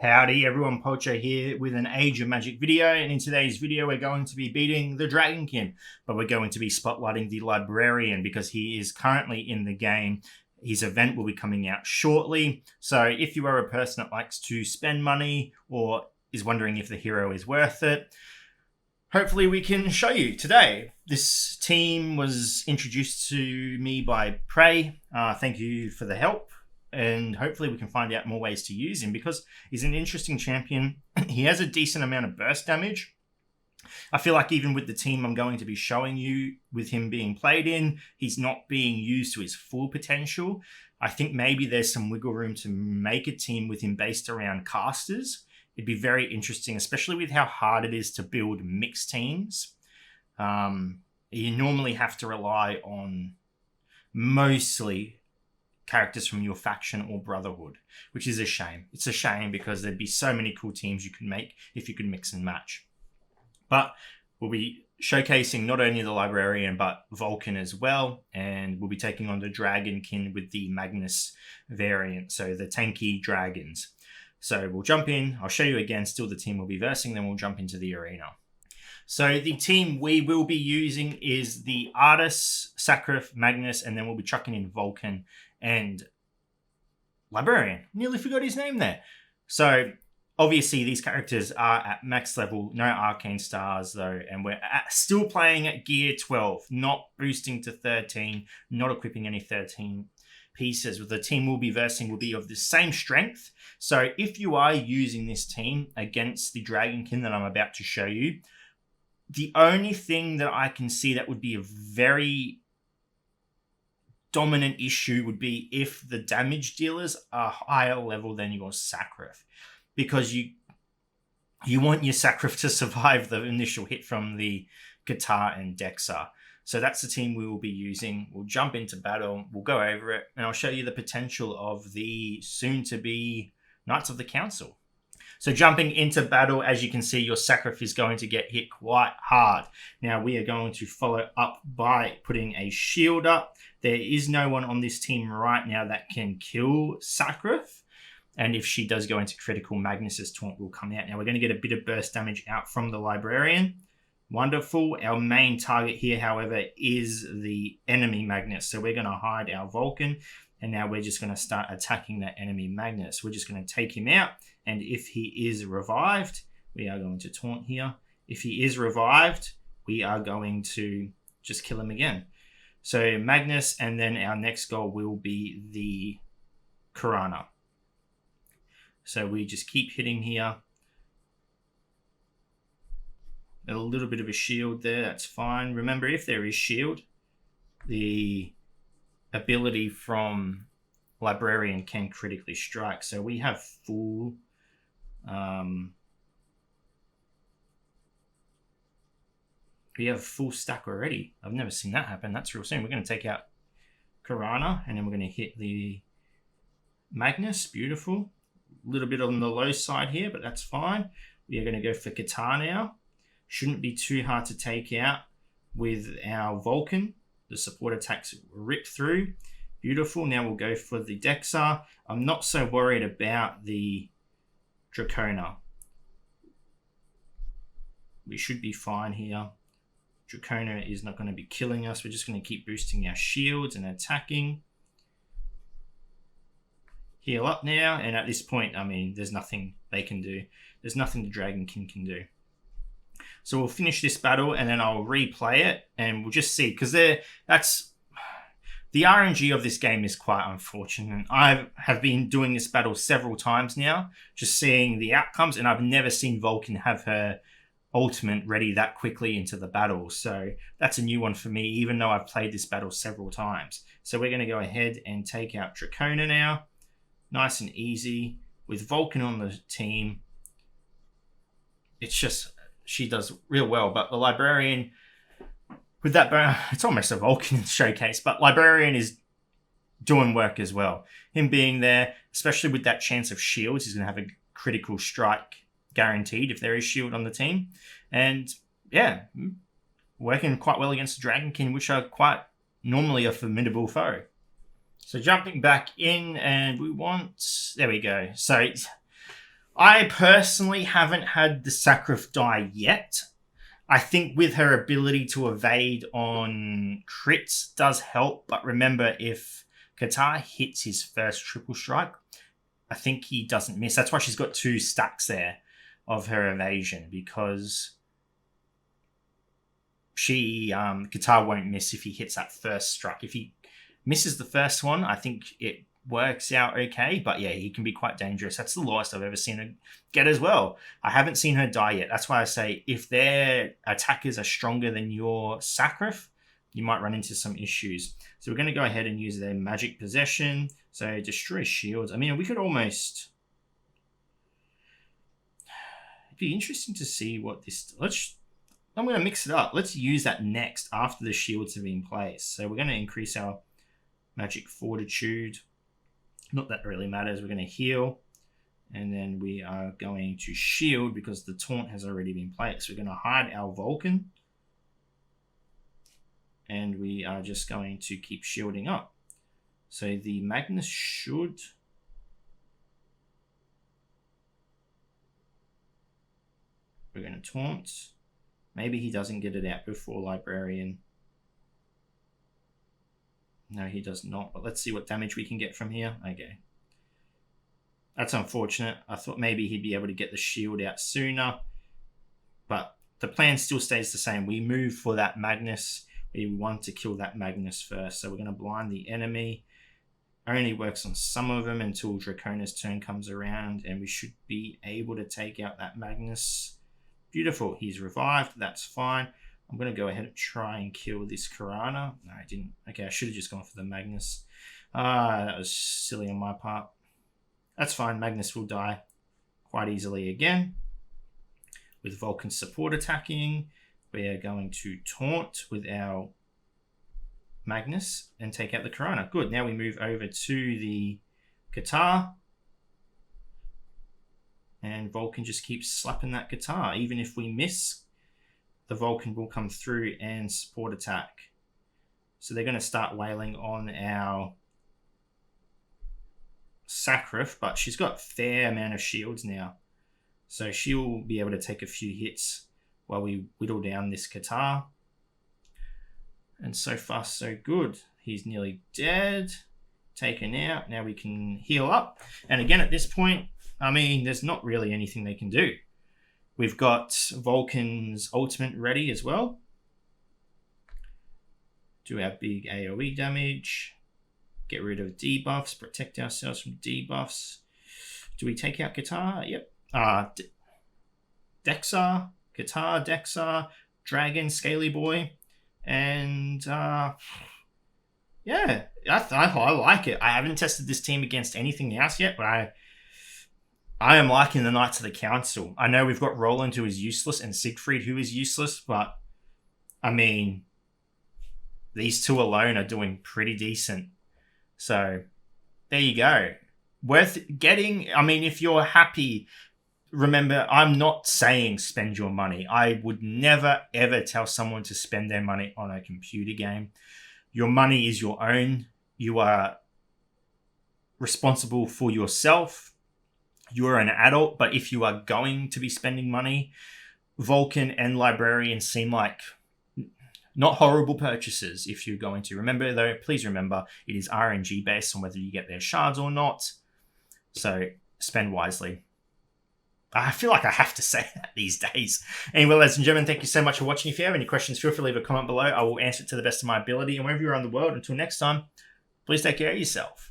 Howdy everyone, Pocho here with an Age of Magic video, and in today's video we're going to be beating the Dragonkin, but we're going to be spotlighting the Librarian because he is currently in the game. His event will be coming out shortly, so if you are a person that likes to spend money or is wondering if the hero is worth it, hopefully we can show you today. This team was introduced to me by Prey. Thank you for the help. And hopefully we can find out more ways to use him because he's an interesting champion. He has a decent amount of burst damage. I feel like even with the team I'm going to be showing you, with him being played in, he's not being used to his full potential. I think maybe there's some wiggle room to make a team with him based around casters. It'd be very interesting, especially with how hard it is to build mixed teams. You normally have to rely on mostly characters from your faction or brotherhood, which is a shame. It's a shame because there'd be so many cool teams you could make if you could mix and match. But we'll be showcasing not only the Librarian but Vulcan as well, and we'll be taking on the Dragonkin with the Magnus variant, so the tanky dragons. So we'll jump in, I'll show you again, still the team we'll be versing, then we'll jump into the arena. So the team we will be using is the Artis, Sacrif, Magnus, and then we'll be chucking in Vulcan and Librarian. Nearly forgot his name there. So obviously these characters are at max level, no arcane stars though, and we're still playing at gear 12, not boosting to 13, not equipping any 13 pieces. The team we'll be versing will be of the same strength. So if you are using this team against the Dragonkin that I'm about to show you, the only thing that I can see that would be a very dominant issue would be if the damage dealers are higher level than your Sacrif, because you want your Sacrif to survive the initial hit from the Guitar and Dexa. So that's the team we will be using. We'll jump into battle, we'll go over it, and I'll show you the potential of the soon-to-be Knights of the Council. So jumping into battle, as you can see, your Sacrif is going to get hit quite hard. Now we are going to follow up by putting a shield up. There is no one on this team right now that can kill Sacrif. And if she does go into critical, Magnus's taunt will come out. Now we're going to get a bit of burst damage out from the Librarian. Wonderful. Our main target here, however, is the enemy Magnus. So we're going to hide our Vulcan. And now we're just going to start attacking that enemy Magnus. We're just going to take him out. And if he is revived, we are going to taunt here. If he is revived, we are going to just kill him again. So Magnus, and then our next goal will be the Karana. So we just keep hitting here. A little bit of a shield there, that's fine. Remember, if there is shield, the ability from Librarian can critically strike. So we have full stack already. I've never seen that happen. That's real soon. We're going to take out Karana, and then we're going to hit the Magnus. Beautiful. A little bit on the low side here, but that's fine. We are going to go for Guitar now. Shouldn't be too hard to take out with our Vulcan. The support attacks rip through. Beautiful. Now we'll go for the Dexa. I'm not so worried about the Dracona. We should be fine here. Dracona is not going to be killing us. We're just going to keep boosting our shields and attacking. Heal up now. And at this point, I mean, there's nothing they can do. There's nothing the Dragonkin can do. So we'll finish this battle and then I'll replay it and we'll just see, because that's the RNG of this game is quite unfortunate. I have been doing this battle several times now, just seeing the outcomes, and I've never seen Vulcan have her ultimate ready that quickly into the battle. So that's a new one for me, even though I've played this battle several times. So we're going to go ahead and take out Dracona now. Nice and easy. With Vulcan on the team, it's just, she does real well. But the Librarian, with that, it's almost a Vulcan showcase, but Librarian is doing work as well. Him being there, especially with that chance of shields, he's going to have a critical strike guaranteed if there is shield on the team. And yeah, working quite well against the Dragonkin, which are quite normally a formidable foe. So jumping back in, and we want, there we go. So I personally haven't had the Sacrif die yet. I think with her ability to evade on crits does help, but remember, if Qatar hits his first triple strike, I think he doesn't miss. That's why she's got 2 stacks there of her evasion, because Qatar won't miss if he hits that first strike. If he misses the first one, I think it works out okay, but yeah, he can be quite dangerous. That's the lowest I've ever seen her get as well. I haven't seen her die yet. That's why I say if their attackers are stronger than your Sacrif, you might run into some issues. So we're going to go ahead and use their magic possession. So destroy shields. I mean, we could almost... It'd be interesting to see what this... I'm going to mix it up. Let's use that next after the shields have been placed. So we're going to increase our magic fortitude. Not that it really matters. We're going to heal. And then we are going to shield because the taunt has already been placed. We're going to hide our Vulcan. And we are just going to keep shielding up. So the Magnus should... We're going to taunt. Maybe he doesn't get it out before Librarian. No, he does not. But let's see what damage we can get from here. Okay. That's unfortunate. I thought maybe he'd be able to get the shield out sooner. But the plan still stays the same. We move for that Magnus. We want to kill that Magnus first. So we're going to blind the enemy. Only works on some of them until Dracona's turn comes around. And we should be able to take out that Magnus. Beautiful. He's revived. That's fine. I'm going to go ahead and try and kill this Karana. No, I didn't. Okay, I should have just gone for the Magnus. That was silly on my part. That's fine. Magnus will die quite easily again. With Vulcan support attacking, we are going to taunt with our Magnus and take out the Karana. Good. Now we move over to the Qatar. And Vulcan just keeps slapping that Qatar. Even if we miss, the Vulcan will come through and support attack. So they're going to start wailing on our Sacrif, but she's got a fair amount of shields now. So she'll be able to take a few hits while we whittle down this Qatar. And so far, so good. He's nearly dead. Taken out. Now we can heal up. And again, at this point, I mean, there's not really anything they can do. We've got Vulcan's ultimate ready as well. Do our big AoE damage. Get rid of debuffs. Protect ourselves from debuffs. Do we take out Qatar? Yep. Dexar. Qatar, Dexar. Dragon, Scaly Boy. And yeah, I like it. I haven't tested this team against anything else yet, but I am liking the Knights of the Council. I know we've got Roland, who is useless, and Siegfried, who is useless, but I mean, these two alone are doing pretty decent. So there you go. Worth getting. I mean, if you're happy, remember, I'm not saying spend your money. I would never, ever tell someone to spend their money on a computer game. Your money is your own. You are responsible for yourself. You're an adult, but if you are going to be spending money, Vulcan and Librarian seem like not horrible purchases if you're going to. Remember, though, please remember, it is RNG based on whether you get their shards or not. So spend wisely. I feel like I have to say that these days. Anyway, ladies and gentlemen, thank you so much for watching. If you have any questions, feel free to leave a comment below. I will answer it to the best of my ability. And wherever you are in the world, until next time, please take care of yourself.